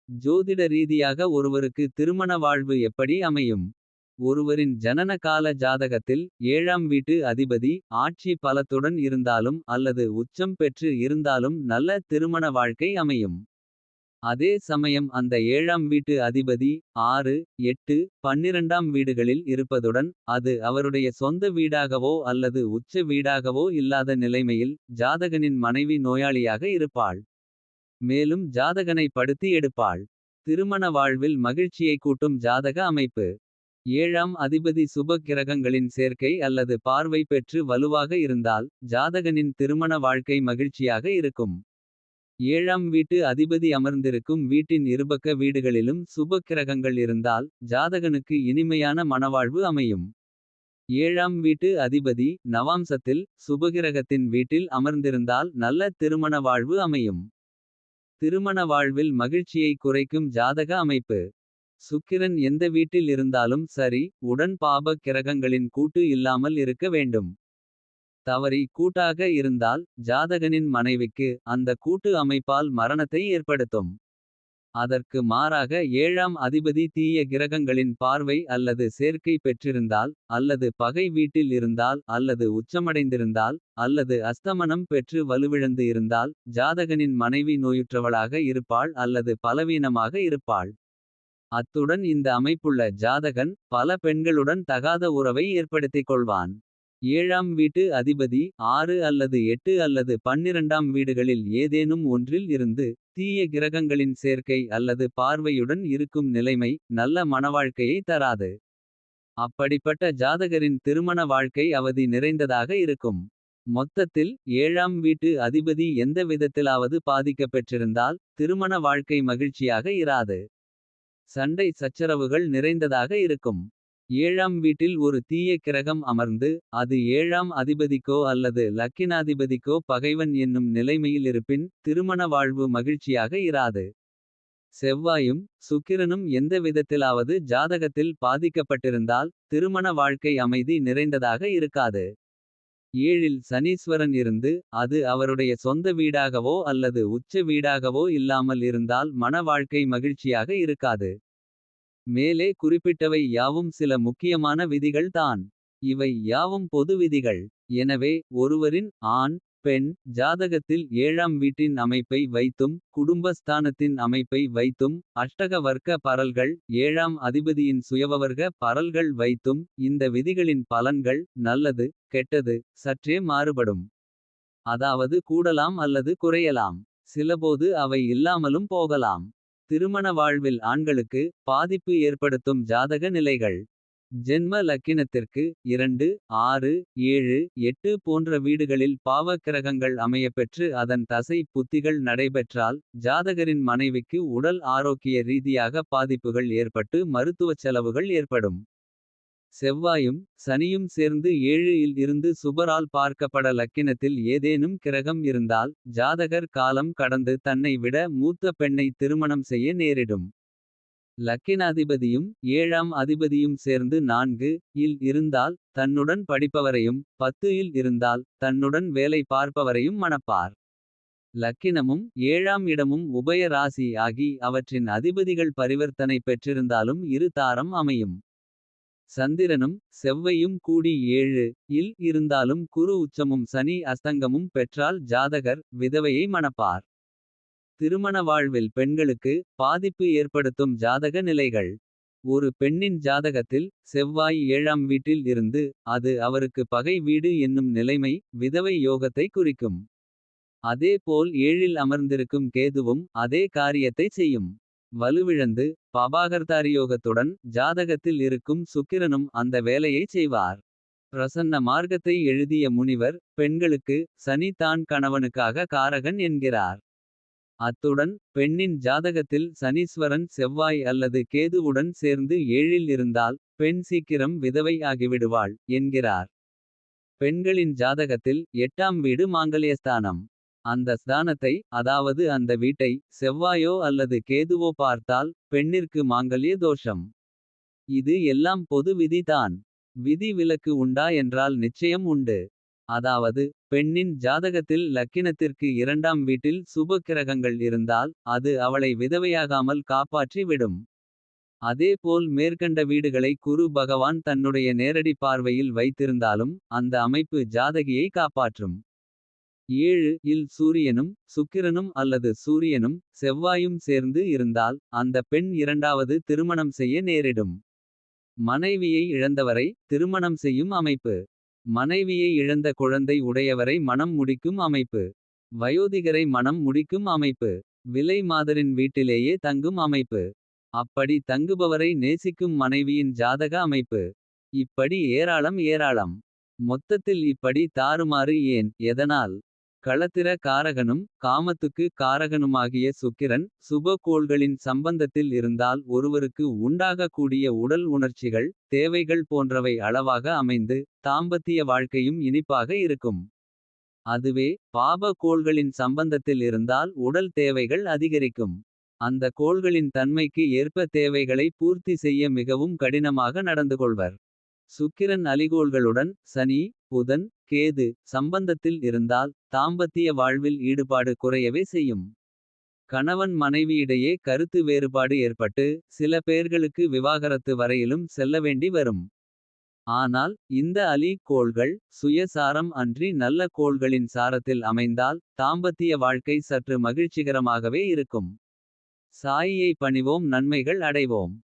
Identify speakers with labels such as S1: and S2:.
S1: ஜோதிட ரீதியாக ஒருவருக்கு திருமண வாழ்வு எப்படி அமையும். ஒருவரின் ஜனன கால ஜாதகத்தில் 7ஆம் வீட்டு அதிபதி. ஆட்சி பலத்துடன் இருந்தாலும் அல்லது உச்சம் பெற்று இருந்தாலும் நல்ல திருமண வாழ்க்கை அமையும். அதே சமயம் அந்த 7ஆம் வீட்டு அதிபதி 6, 8, 12ஆம் வீடுகளில் இருப்பதுடன். அது அவருடைய சொந்த வீடாகவோ அல்லது உச்ச வீடாகவோ இல்லாத நிலைமையில். ஜாதகனின் மனைவி நோயாளியாக இருப்பாள். மேலும் ஜாதகனை படுத்தி எடுப்பாள். திருமண வாழ்வில் மகிழ்ச்சியை கூட்டும் ஜாதக அமைப்பு. 7ஆம் அதிபதி சுப கிரகங்களின் சேர்க்கை அல்லது பார்வை பெற்று வலுவாக இருந்தால். ஜாதகனின் திருமண வாழ்க்கை மகிழ்ச்சியாக இருக்கும். 7ஆம் வீட்டு அதிபதி அமர்ந்திருக்கும் வீட்டின் இருபக்க வீடுகளிலும் சுப கிரகங்கள் இருந்தால். ஜாதகனுக்கு இனிமையான மணவாழ்வு அமையும். 7ஆம் வீட்டு அதிபதி நவாம்சத்தில் சுபகிரகத்தின் வீட்டில் அமர்ந்திருந்தால். நல்ல திருமண வாழ்வு அமையும். திருமண வாழ்வில் மகிழ்ச்சியை குறைக்கும் ஜாதக அமைப்பு. சுக்கிரன் எந்த வீட்டில் இருந்தாலும் சரி. உடன் பாப கிரகங்களின் கூட்டு இல்லாமல் இருக்க வேண்டும். தவறி கூட்டாக இருந்தால் ஜாதகனின் மனைவிக்கு. அந்த கூட்டு அமைப்பால் மரணத்தை ஏற்படுத்தும். அதற்கு மாறாக 7ஆம் அதிபதி தீய கிரகங்களின் பார்வை அல்லது சேர்க்கை பெற்றிருந்தால். அல்லது பகை வீட்டில் இருந்தால் அல்லது உச்சமடைந்திருந்தால். அல்லது அஸ்தமனம் பெற்று வலுவிழந்து இருந்தால். ஜாதகனின் மனைவி நோயுற்றவளாக இருப்பாள் அல்லது பலவீனமாக இருப்பாள். அத்துடன் இந்த அமைப்புள்ள ஜாதகன் பல பெண்களுடன் தகாத உறவை ஏற்படுத்திக் கொள்வான். 7ஆம் வீட்டு அதிபதி 6 அல்லது 8 அல்லது 12ஆம் வீடுகளில் ஏதேனும் ஒன்றில் இருந்து. தீய கிரகங்களின் சேர்க்கை அல்லது பார்வையுடன் இருக்கும் நிலைமை. நல்ல மணவாழ்க்கையை தராது. அப்படிப்பட்ட ஜாதகரின் திருமண வாழ்க்கை அவதி நிறைந்ததாக இருக்கும். மொத்தத்தில் 7ஆம் வீட்டு அதிபதி எந்த விதத்திலாவது பாதிக்கப்பெற்றிருந்தால். திருமண வாழ்க்கை மகிழ்ச்சியாக இராது. சண்டை சச்சரவுகள் நிறைந்ததாக இருக்கும். 7ஆம் வீட்டில் ஒரு தீய கிரகம் அமர்ந்து. அது 7ஆம் அதிபதிக்கோ அல்லது லக்கினாதிபதிக்கோ பகைவன் என்னும் நிலைமையில் இருப்பின். திருமண வாழ்வு மகிழ்ச்சியாக இராது. செவ்வாயும் சுக்கிரனும் எந்த விதத்திலாவது ஜாதகத்தில் பாதிக்கப்பட்டிருந்தால். திருமண வாழ்க்கை அமைதி நிறைந்ததாக இருக்காது. 7இல் சனீஸ்வரன் இருந்து. அது அவருடைய சொந்த வீடாகவோ அல்லது உச்ச வீடாகவோ இல்லாமல் இருந்தால். மண வாழ்க்கை மகிழ்ச்சியாக இருக்காது. மேலே குறிப்பிட்டவை யாவும் சில முக்கியமான விதிகள் தான். இவை யாவும் பொது விதிகள். எனவே ஒருவரின் ஆண் பெண் ஜாதகத்தில் 7ஆம் வீட்டின் அமைப்பை வைத்தும். குடும்ப ஸ்தானத்தின் அமைப்பை வைத்தும். அஷ்டக வர்க்க பரல்கள் 7ஆம் அதிபதியின் சுயவவர்க பரல்கள் வைத்தும். இந்த விதிகளின் பலன்கள் நல்லது கெட்டது சற்றே மாறுபடும். அதாவது கூடலாம் அல்லது குறையலாம். சிலபோது அவை இல்லாமலும் போகலாம். திருமண வாழ்வில் ஆண்களுக்கு பாதிப்பு ஏற்படுத்தும் ஜாதக நிலைகள். ஜென்ம லக்கினத்திற்கு 2, 6, 7, 8 போன்ற வீடுகளில் பாவ கிரகங்கள் அமையப்பெற்று. அதன் தசை புத்திகள் நடைபெற்றால். ஜாதகரின் மனைவிக்கு உடல் ஆரோக்கிய ரீதியாக பாதிப்புகள் ஏற்பட்டு. மருத்துவச் செலவுகள் ஏற்படும். செவ்வாயும் சனியும் சேர்ந்து 7இல் இருந்து சுபரால் பார்க்கப்பட லக்கினத்தில் ஏதேனும் கிரகம் இருந்தால். ஜாதகர் காலம் கடந்து தன்னை விட மூத்த பெண்ணை திருமணம் செய்ய நேரிடும். லக்கினாதிபதியும் 7ஆம் அதிபதியும் சேர்ந்து 4இல் இருந்தால். தன்னுடன் படிப்பவரையும் 10இல் இருந்தால். தன்னுடன் வேலை பார்ப்பவரையும் மணப்பார். லக்கினமும் 7ஆம் இடமும் உபய ராசி ஆகி. அவற்றின் அதிபதிகள் பரிவர்த்தனை பெற்றிருந்தாலும் இரு தாரம் அமையும். சந்திரனும் செவ்வையும் கூடி 7இல் இருந்தாலும். குரு உச்சமும் சனி அஸ்தங்கமும் பெற்றால். ஜாதகர் விதவையை மணப்பார். திருமண வாழ்வில் பெண்களுக்கு பாதிப்பு ஏற்படுத்தும் ஜாதக நிலைகள். ஒரு பெண்ணின் ஜாதகத்தில் செவ்வாய் 7ஆம் வீட்டில் இருந்து. அது அவருக்கு பகை வீடு என்னும் நிலைமை. விதவை யோகத்தை குறிக்கும். அதே போல் 7இல் அமர்ந்திருக்கும் கேதுவும் அதே காரியத்தை செய்யும். வலுவிழந்து பபாகர்தாரியோகத்துடன் ஜாதகத்தில் இருக்கும் சுக்கிரனும் அந்த வேலையை செய்வார். பிரசன்ன மார்க்கத்தை எழுதிய முனிவர் பெண்களுக்கு சனி தான் கணவனுக்காக காரகன் என்கிறார். அத்துடன் பெண்ணின் ஜாதகத்தில் சனீஸ்வரன் செவ்வாய் அல்லது கேதுவுடன் சேர்ந்து 7இல் இருந்தால். பெண் சீக்கிரம் விதவை ஆகிவிடுவாள் என்கிறார். பெண்களின் ஜாதகத்தில் 8ஆம் வீடு மாங்கல்யஸ்தானம். அந்த ஸ்தானத்தை அதாவது அந்த வீட்டை செவ்வாயோ அல்லது கேதுவோ பார்த்தால். பெண்ணிற்கு மாங்கல்ய தோஷம். இது எல்லாம் பொது விதி தான். விதி விலக்கு உண்டா என்றால் நிச்சயம் உண்டு. அதாவது பெண்ணின் ஜாதகத்தில் லக்கினத்திற்கு இரண்டாம் வீட்டில் சுப கிரகங்கள் இருந்தால் அது அவளை விதவையாகாமல் காப்பாற்றி விடும். அதேபோல் மேற்கண்ட வீடுகளை குரு பகவான் தன்னுடைய நேரடி பார்வையில் வைத்திருந்தாலும் அந்த அமைப்பு ஜாதகியை காப்பாற்றும். 7 இல் சூரியனும் சுக்கிரனும் அல்லது சூரியனும் செவ்வாயும் சேர்ந்து இருந்தால் அந்த பெண் இரண்டாவது திருமணம் செய்ய நேரிடும். மனைவியை இழந்தவரை திருமணம் செய்யும் அமைப்பு. மனைவியை இழந்த குழந்தை உடையவரை மணம் முடிக்கும் அமைப்பு. வயோதிகரை மணம் முடிக்கும் அமைப்பு. விலை மாதரின் வீட்டிலேயே தங்கும் அமைப்பு. அப்படி தங்குபவரை நேசிக்கும் மனைவியின் ஜாதக அமைப்பு. இப்படி ஏராளம் ஏராளம். மொத்தத்தில் இப்படி தாறுமாறு ஏன் எதனால். களத்திர காரகனும் காமத்துக்கு காரகனுமாகிய சுக்கிரன் சுப கோள்களின் சம்பந்தத்தில் இருந்தால் ஒருவருக்கு உண்டாகக்கூடிய உடல் உணர்ச்சிகள். தேவைகள் போன்றவை அளவாக அமைந்து தாம்பத்திய வாழ்க்கையும் இனிப்பாக இருக்கும். அதுவே பாப கோள்களின் சம்பந்தத்தில் இருந்தால் உடல் தேவைகள் அதிகரிக்கும். அந்த கோள்களின் தன்மைக்கு ஏற்ப தேவைகளை பூர்த்தி செய்ய மிகவும் கடினமாக நடந்துகொள்வர். சுக்கிரன் அலிகோள்களுடன் சனி புதன் கேது சம்பந்தத்தில் இருந்தால் தாம்பத்திய வாழ்வில் ஈடுபாடு குறையவே செய்யும். கணவன் மனைவியிடையே கருத்து வேறுபாடு ஏற்பட்டு சில பேர்களுக்கு விவாகரத்து வரையிலும் செல்ல வேண்டி வரும். ஆனால் இந்த அலி கோள்கள் சுயசாரம் அன்றி நல்ல கோள்களின் சாரத்தில் அமைந்தால் தாம்பத்திய வாழ்க்கை சற்று மகிழ்ச்சிகரமாகவே இருக்கும். சாயியை பணிவோம், நன்மைகள் அடைவோம்.